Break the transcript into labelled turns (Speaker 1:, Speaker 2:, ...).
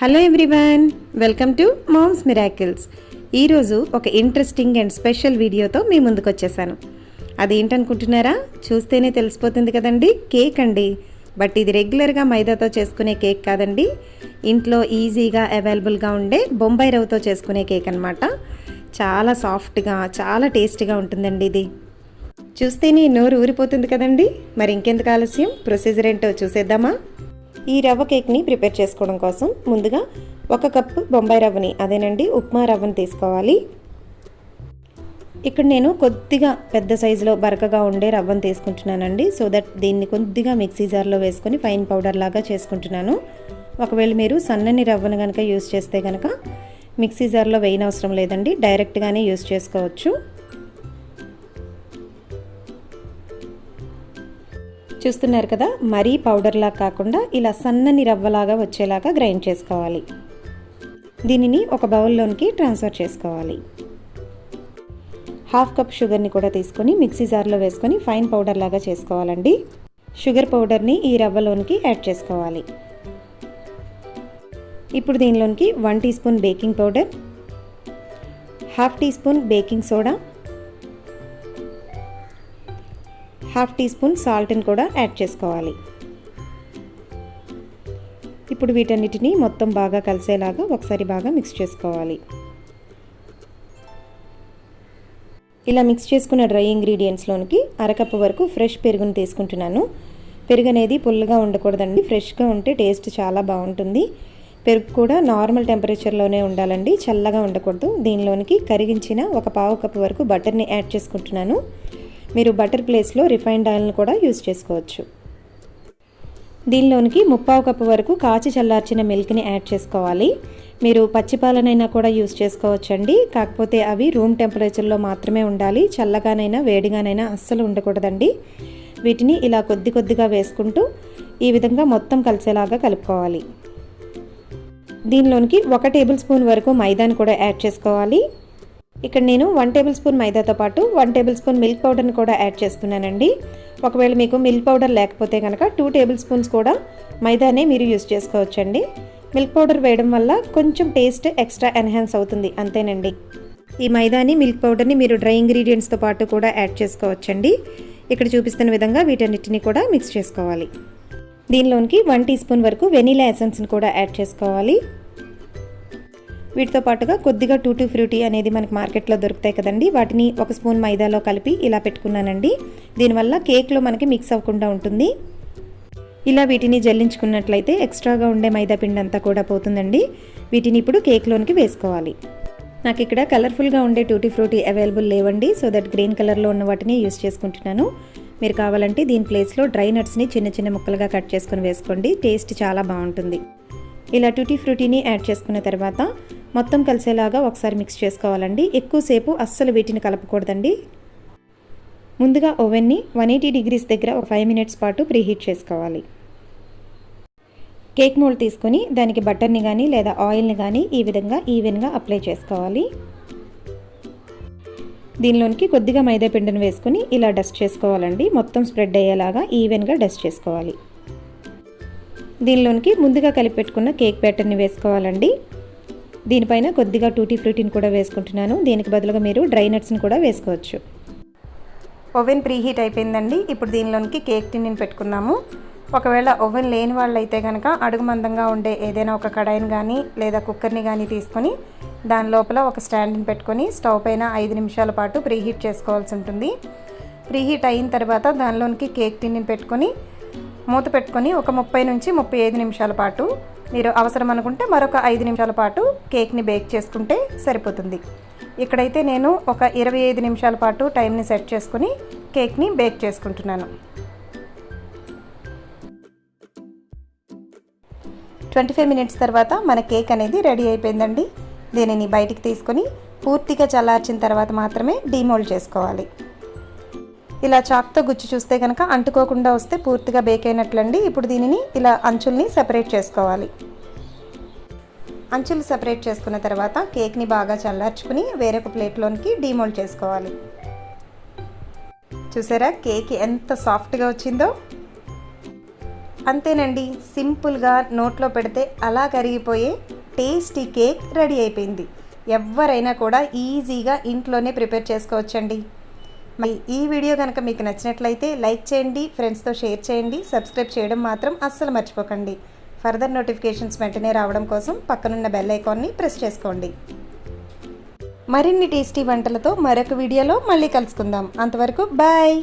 Speaker 1: Hello everyone, welcome to moms miracles. ఈరోజు ఒక interesting and special వీడియోతో మీ ముందుకు వచ్చేసాను. అదేంటనుకుంటున్నారా? చూస్తేనే తెలిసిపోతుంది కదండి, కేక్ అండి. బట్ ఇది రెగ్యులర్గా మైదాతో చేసుకునే కేక్ కాదండి, ఇంట్లో ఈజీగా అవైలబుల్గా ఉండే బొంబాయి రవ్వతో చేసుకునే కేక్ అనమాట. చాలా సాఫ్ట్గా, చాలా టేస్టీగా ఉంటుందండి ఇది. చూస్తేనే నోరు ఊరిపోతుంది కదండి. మరి ఇంకెందుకు ఆలస్యం, ప్రొసీజర్ ఏంటో చూసేద్దామా? ఈ రవ్వ కేక్ని ప్రిపేర్ చేసుకోవడం కోసం ముందుగా 1 కప్పు బొంబాయి రవ్వని, అదేనండి ఉప్మా రవ్వని తీసుకోవాలి. ఇక్కడ నేను కొద్దిగా పెద్ద సైజులో బరకగా ఉండే రవ్వను తీసుకుంటున్నానండి. సో దట్ దీన్ని కొద్దిగా మిక్సీ జార్లో వేసుకొని ఫైన్ పౌడర్ లాగా చేసుకుంటున్నాను. ఒకవేళ మీరు సన్నని రవ్వను కనుక యూస్ చేస్తే కనుక మిక్సీ జార్లో వేయనవసరం లేదండి, డైరెక్ట్గానే యూస్ చేసుకోవచ్చు. చూస్తున్నారు కదా, మరీ పౌడర్లా కాకుండా ఇలా సన్నని రవ్వలాగా వచ్చేలాగా గ్రైండ్ చేసుకోవాలి. దీనిని ఒక బౌల్లోనికి ట్రాన్స్ఫర్ చేసుకోవాలి. 1/2 కప్ షుగర్ని కూడా తీసుకొని మిక్సీ జార్లో వేసుకొని ఫైన్ పౌడర్ లాగా చేసుకోవాలండి. షుగర్ పౌడర్ని ఈ రవ్వలోనికి యాడ్ చేసుకోవాలి. ఇప్పుడు దీనిలోనికి 1 teaspoon baking powder, 1/2 teaspoon baking soda, 1/2 teaspoon సాల్ట్ని కూడా యాడ్ చేసుకోవాలి. ఇప్పుడు వీటన్నిటిని మొత్తం బాగా కలిసేలాగా ఒకసారి బాగా మిక్స్ చేసుకోవాలి. ఇలా మిక్స్ చేసుకున్న డ్రై ఇంగ్రీడియంట్స్లోనికి 1/2 కప్పు వరకు ఫ్రెష్ పెరుగుని తీసుకుంటున్నాను. పెరుగు అనేది పుల్లగా ఉండకూడదండి, ఫ్రెష్గా ఉంటే టేస్ట్ చాలా బాగుంటుంది. పెరుగు కూడా నార్మల్ టెంపరేచర్లోనే ఉండాలండి, చల్లగా ఉండకూడదు. దీనిలోనికి కరిగించిన 1/4 కప్పు వరకు బటర్ని యాడ్ చేసుకుంటున్నాను. మీరు బటర్ ప్లేస్లో రిఫైన్డ్ ఆయిల్ని కూడా యూజ్ చేసుకోవచ్చు. దీనిలోనికి 1/4 కప్పు వరకు కాచి చల్లార్చిన మిల్క్ని యాడ్ చేసుకోవాలి. మీరు పచ్చిపాలనైనా కూడా యూజ్ చేసుకోవచ్చండి, కాకపోతే అవి రూమ్ టెంపరేచర్లో మాత్రమే ఉండాలి. చల్లగానైనా వేడిగానైనా అస్సలు ఉండకూడదండి. వీటిని ఇలా కొద్ది కొద్దిగా వేసుకుంటూ ఈ విధంగా మొత్తం కలిసేలాగా కలుపుకోవాలి. దీనిలోనికి 1 టేబుల్ స్పూన్ వరకు మైదాని కూడా యాడ్ చేసుకోవాలి. ఇక్కడ నేను 1 టేబుల్ స్పూన్ మైదాతో పాటు 1 టేబుల్ స్పూన్ మిల్క్ పౌడర్ని కూడా యాడ్ చేస్తున్నానండి. ఒకవేళ మీకు మిల్క్ పౌడర్ లేకపోతే కనుక 2 టేబుల్ స్పూన్స్ కూడా మైదానే మీరు యూజ్ చేసుకోవచ్చండి. మిల్క్ పౌడర్ వేయడం వల్ల కొంచెం టేస్ట్ ఎక్స్ట్రా ఎన్హాన్స్ అవుతుంది, అంతేనండి. ఈ మైదాని, మిల్క్ పౌడర్ని మీరు డ్రై ఇంగ్రీడియంట్స్తో పాటు కూడా యాడ్ చేసుకోవచ్చండి. ఇక్కడ చూపిస్తున్న విధంగా వీటన్నిటిని కూడా మిక్స్ చేసుకోవాలి. దీనిలోనికి 1 టీ స్పూన్ వరకు వెనీలా ఎసెన్స్ని కూడా యాడ్ చేసుకోవాలి. వీటితో పాటుగా కొద్దిగా టూటీ ఫ్రూటీ అనేది మనకి మార్కెట్లో దొరుకుతాయి కదండి, వాటిని 1 స్పూన్ మైదాలో కలిపి ఇలా పెట్టుకున్నానండి. దీనివల్ల కేక్లో మనకి మిక్స్ అవ్వకుండా ఉంటుంది. ఇలా వీటిని జల్లించుకున్నట్లయితే ఎక్స్ట్రాగా ఉండే మైదా పిండి అంతా కూడా పోతుందండి. వీటిని ఇప్పుడు కేక్లోనికి వేసుకోవాలి. నాకు ఇక్కడ కలర్ఫుల్గా ఉండే టూటీ ఫ్రూటీ అవైలబుల్ లేవండి, సో దట్ గ్రీన్ కలర్లో ఉన్న వాటిని యూస్ చేసుకుంటున్నాను. మీరు కావాలంటే దీని ప్లేస్లో డ్రై నట్స్ని చిన్న చిన్న ముక్కలుగా కట్ చేసుకొని వేసుకోండి, టేస్ట్ చాలా బాగుంటుంది. ఇలా టూటీ ఫ్రూటీని యాడ్ చేసుకున్న తర్వాత మొత్తం కలిసేలాగా ఒకసారి మిక్స్ చేసుకోవాలండి. ఎక్కువసేపు అస్సలు వీటిని కలపకూడదండి. ముందుగా ఓవెన్ని 180 డిగ్రీస్ దగ్గర ఒక 5 మినిట్స్ పాటు ప్రీహీట్ చేసుకోవాలి. కేక్ మోల్డ్ తీసుకొని దానికి బటర్ని కానీ లేదా ఆయిల్ని కానీ ఈ విధంగా ఈవెన్గా అప్లై చేసుకోవాలి. దీనిలోనికి కొద్దిగా మైదా పిండిని వేసుకొని ఇలా డస్ట్ చేసుకోవాలండి. మొత్తం స్ప్రెడ్ అయ్యేలాగా ఈవెన్గా డస్ట్ చేసుకోవాలి. దీనిలోనికి ముందుగా కలిపి పెట్టుకున్న కేక్ బ్యాటర్ని వేసుకోవాలండి. దీనిపైన కొద్దిగా టూటీ ఫ్రూటీని కూడా వేసుకుంటున్నాను. దీనికి బదులుగా మీరు డ్రై నట్స్ని కూడా వేసుకోవచ్చు. ఓవెన్ ప్రీహీట్ అయిపోయిందండి. ఇప్పుడు దీనిలోనికి కేక్ టిన్ని పెట్టుకున్నాము. ఒకవేళ ఓవెన్ లేని వాళ్ళు అయితే కనుక అడుగు మందంగా ఉండే ఏదైనా ఒక కడాయిని కానీ లేదా కుక్కర్ని కానీ తీసుకొని దాని లోపల ఒక స్టాండ్ని పెట్టుకొని స్టవ్ పైన 5 నిమిషాల పాటు ప్రీహీట్ చేసుకోవాల్సి ఉంటుంది. ప్రీహీట్ అయిన తర్వాత దానిలోనికి కేక్ టిన్ని పెట్టుకొని మూత పెట్టుకొని ఒక 30 నుంచి 35 నిమిషాల పాటు, మీరు అవసరం అనుకుంటే మరొక 5 నిమిషాల పాటు కేక్ని బేక్ చేసుకుంటే సరిపోతుంది. ఇక్కడైతే నేను ఒక 25 నిమిషాల పాటు టైంని సెట్ చేసుకుని కేక్ని బేక్ చేసుకుంటున్నాను. 25 మినిట్స్ తర్వాత మన కేక్ అనేది రెడీ అయిపోయిందండి. దీనిని బయటికి తీసుకొని పూర్తిగా చల్లార్చిన తర్వాత మాత్రమే డీమోల్డ్ చేసుకోవాలి. ఇలా చాక్తో గుచ్చి చూస్తే కనుక అంటుకోకుండా వస్తే పూర్తిగా బేక్ అయినట్లండి. ఇప్పుడు దీనిని ఇలా అంచుల్ని సెపరేట్ చేసుకోవాలి. అంచులు సెపరేట్ చేసుకున్న తర్వాత కేక్ని బాగా చల్లార్చుకుని వేరొక ప్లేట్లోనికి డీమోల్డ్ చేసుకోవాలి. చూసారా కేక్ ఎంత సాఫ్ట్గా వచ్చిందో. అంతేనండి, సింపుల్గా నోట్లో పెడితే అలా కరిగిపోయే టేస్టీ కేక్ రెడీ అయిపోయింది. ఎవరైనా కూడా ఈజీగా ఇంట్లోనే ప్రిపేర్ చేసుకోవచ్చండి. మరి ఈ వీడియో కనుక మీకు నచ్చినట్లయితే లైక్ చేయండి, ఫ్రెండ్స్తో షేర్ చేయండి, సబ్స్క్రైబ్ చేయడం మాత్రం అస్సలు మర్చిపోకండి. ఫర్దర్ నోటిఫికేషన్స్ వెంటనే రావడం కోసం పక్కనున్న బెల్ ఐకాన్ని ప్రెస్ చేసుకోండి. మరిన్ని టేస్టీ వంటలతో మరొక వీడియోలో మళ్ళీ కలుసుకుందాం. అంతవరకు బాయ్.